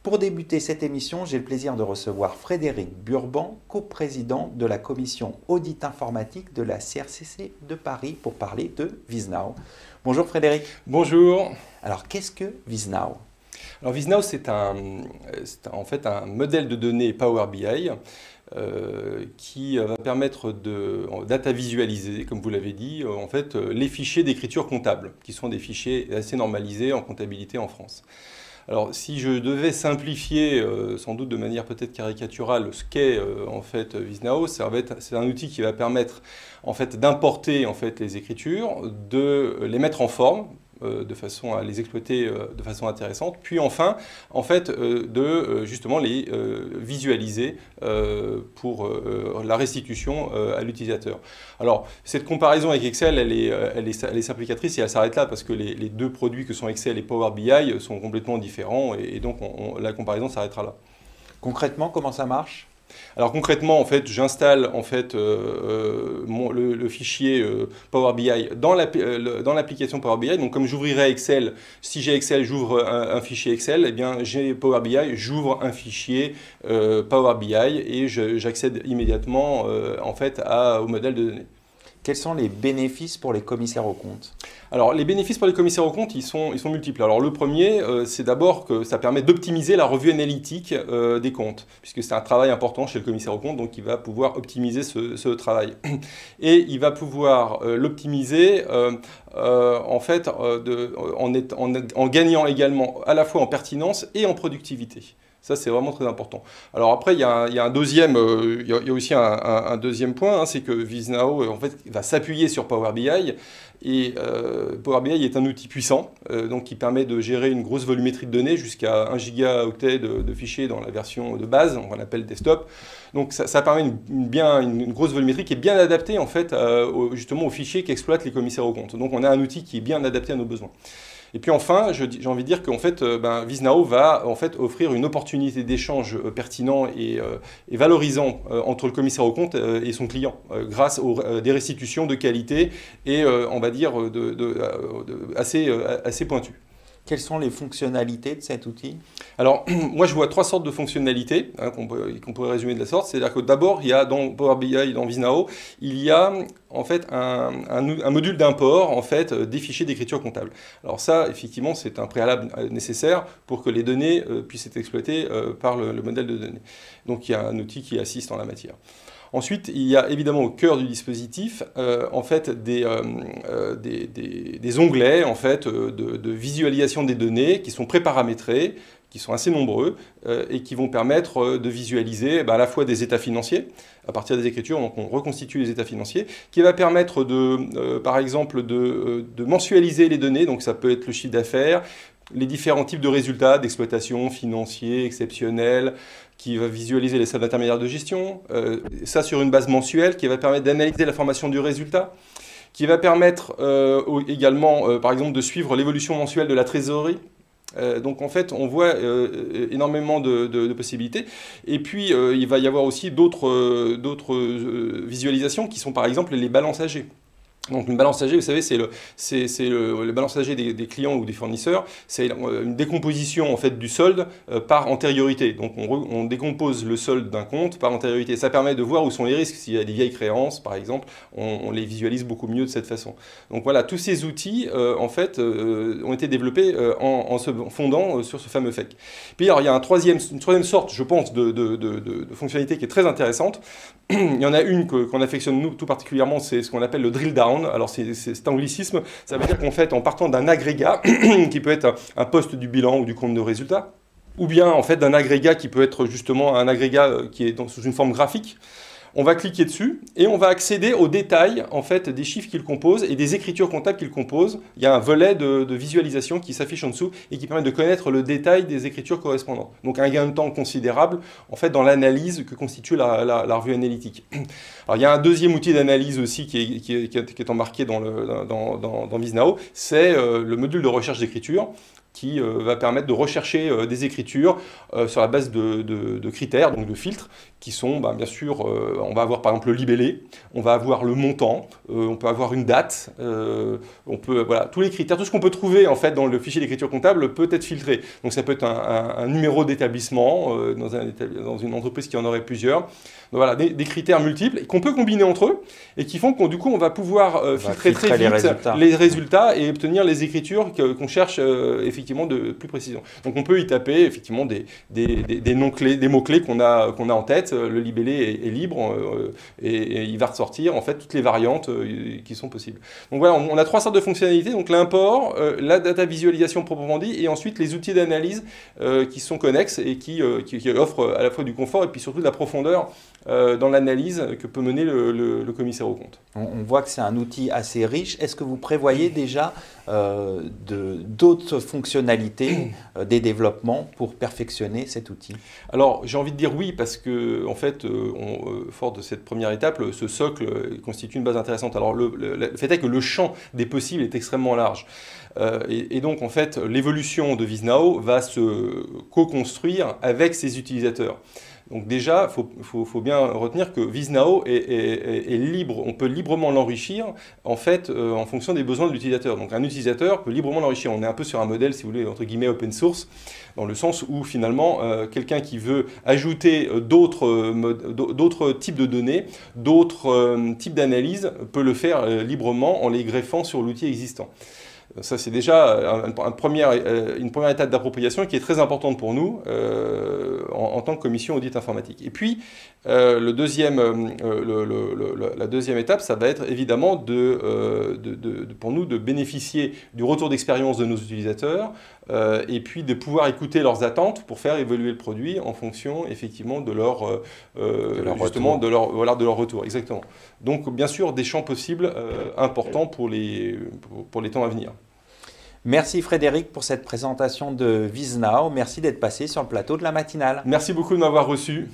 Pour débuter cette émission, j'ai le plaisir de recevoir Frédéric Burban, coprésident de la commission audit informatique de la CRCC de Paris pour parler de VizNow. Bonjour Frédéric. Bonjour. Alors qu'est-ce que VizNow ? Alors VizNow, c'est en fait un modèle de données Power BI qui va permettre de data visualiser, comme vous l'avez dit, en fait, les fichiers d'écriture comptable, qui sont des fichiers assez normalisés en comptabilité en France. Alors, si je devais simplifier, sans doute de manière peut-être caricaturale, ce qu'est en fait VizNow, c'est un outil qui va permettre en fait d'importer en fait les écritures, de les mettre en forme, de façon à les exploiter de façon intéressante, puis enfin, en fait, de justement les visualiser pour la restitution à l'utilisateur. Alors, cette comparaison avec Excel, elle est simplificatrice et elle s'arrête là parce que les deux produits que sont Excel et Power BI sont complètement différents et donc la comparaison s'arrêtera là. Concrètement, comment ça marche ? Alors concrètement, en fait, j'installe en fait, le fichier Power BI dans l'application Power BI. Donc comme j'ouvrirais Excel, si j'ai Excel, j'ouvre un fichier Excel, eh bien j'ai Power BI, j'ouvre un fichier Power BI et j'accède immédiatement en fait, au modèle de données. Quels sont les bénéfices pour les commissaires aux comptes ? Alors, les bénéfices pour les commissaires aux comptes, ils sont multiples. Alors, le premier, c'est d'abord que ça permet d'optimiser la revue analytique des comptes, puisque c'est un travail important chez le commissaire aux comptes, donc il va pouvoir optimiser ce travail. Et il va pouvoir l'optimiser en fait, en gagnant également à la fois en pertinence et en productivité. Ça, c'est vraiment très important. Alors après, il y a aussi un deuxième point, hein, c'est que VizNow en fait, va s'appuyer sur Power BI. Et Power BI est un outil puissant, donc qui permet de gérer une grosse volumétrie de données, jusqu'à 1 gigaoctet de fichiers dans la version de base, on appelle desktop. Donc ça permet une grosse volumétrie qui est bien adaptée en fait, justement aux fichiers qu'exploitent les commissaires aux comptes. Donc on a un outil qui est bien adapté à nos besoins. Et puis enfin, j'ai envie de dire qu'en fait, VizNow va en fait offrir une opportunité d'échange pertinent et valorisant entre le commissaire aux comptes et son client, grâce à des restitutions de qualité et on va dire assez pointues. Quelles sont les fonctionnalités de cet outil ? Alors, moi, je vois trois sortes de fonctionnalités hein, qu'on pourrait résumer de la sorte. C'est-à-dire que d'abord, il y a dans Power BI, dans VizNow, il y a en fait un module d'import en fait, des fichiers d'écriture comptable. Alors ça, effectivement, c'est un préalable nécessaire pour que les données puissent être exploitées par le modèle de données. Donc, il y a un outil qui assiste en la matière. Ensuite, il y a évidemment au cœur du dispositif en fait, des onglets en fait, de visualisation des données qui sont préparamétrés, qui sont assez nombreux et qui vont permettre de visualiser à la fois des états financiers, à partir des écritures, donc on reconstitue les états financiers, qui va permettre par exemple de mensualiser les données, donc ça peut être le chiffre d'affaires, les différents types de résultats d'exploitation, financiers, exceptionnels, qui va visualiser les salles d'intermédiaires de gestion, ça sur une base mensuelle, qui va permettre d'analyser la formation du résultat, qui va permettre également, par exemple, de suivre l'évolution mensuelle de la trésorerie. Donc en fait, on voit énormément de possibilités. Et puis, il va y avoir aussi d'autres visualisations qui sont par exemple les balances âgées. Donc une balance âgée, vous savez, c'est le balance âgée des clients ou des fournisseurs, c'est une décomposition en fait du solde par antériorité. Donc on décompose le solde d'un compte par antériorité. Ça permet de voir où sont les risques. S'il y a des vieilles créances, par exemple, on les visualise beaucoup mieux de cette façon. Donc voilà, tous ces outils en fait ont été développés en se fondant sur ce fameux FEC. Puis alors il y a une troisième sorte, je pense, de fonctionnalité qui est très intéressante. Il y en a une qu'on affectionne nous tout particulièrement, c'est ce qu'on appelle le drill down. Alors c'est anglicisme, ça veut dire qu'en fait en partant d'un agrégat qui peut être un poste du bilan ou du compte de résultat, ou bien en fait d'un agrégat qui peut être justement un agrégat qui est sous une forme graphique, on va cliquer dessus et on va accéder aux détails en fait, des chiffres qu'il compose et des écritures comptables qu'il compose. Il y a un volet de visualisation qui s'affiche en dessous et qui permet de connaître le détail des écritures correspondantes. Donc un gain de temps considérable en fait, dans l'analyse que constitue la revue analytique. Alors, il y a un deuxième outil d'analyse aussi qui est embarqué dans VizNow, c'est le module de recherche d'écriture. qui va permettre de rechercher des écritures sur la base de critères, donc de filtres, qui sont bien sûr, on va avoir par exemple le libellé, on va avoir le montant, on peut avoir une date, on peut, voilà, tous les critères, tout ce qu'on peut trouver en fait dans le fichier d'écriture comptable peut être filtré. Donc ça peut être un numéro d'établissement dans une entreprise qui en aurait plusieurs. Donc voilà, des critères multiples qu'on peut combiner entre eux et qui font que du coup on va pouvoir filtrer très vite les résultats et obtenir les écritures qu'on cherche effectivement de plus précision. Donc on peut y taper effectivement des noms-clés, des mots-clés qu'on a en tête. Le libellé est libre et il va ressortir en fait toutes les variantes qui sont possibles. Donc voilà, on a 3 sortes de fonctionnalités, donc l'import, la data visualisation proprement dit, et ensuite les outils d'analyse qui sont connexes et qui offrent à la fois du confort et puis surtout de la profondeur dans l'analyse que peut mener le commissaire aux comptes. On voit que c'est un outil assez riche. Est-ce que vous prévoyez déjà d'autres fonctionnalités, des développements pour perfectionner cet outil? Alors j'ai envie de dire oui, parce que en fait, fort de cette première étape, ce socle constitue une base intéressante. Alors le fait est que le champ des possibles est extrêmement large. Et donc en fait, l'évolution de VizNow va se co-construire avec ses utilisateurs. Donc déjà, faut bien retenir que VizNow est libre, on peut librement l'enrichir en fait en fonction des besoins de l'utilisateur. Donc un utilisateur peut librement l'enrichir. On est un peu sur un modèle, si vous voulez, entre guillemets open source, dans le sens où finalement quelqu'un qui veut ajouter d'autres types de données, d'autres types d'analyses peut le faire librement en les greffant sur l'outil existant. Ça, c'est déjà une première étape d'appropriation qui est très importante pour nous en tant que commission audit informatique. Et puis, la deuxième étape, ça va être évidemment pour nous de bénéficier du retour d'expérience de nos utilisateurs et puis de pouvoir écouter leurs attentes pour faire évoluer le produit en fonction effectivement de leur retour. Exactement. Donc, bien sûr, des champs possibles importants pour les temps à venir. Merci Frédéric pour cette présentation de VizNow. Merci d'être passé sur le plateau de la matinale. Merci beaucoup de m'avoir reçu.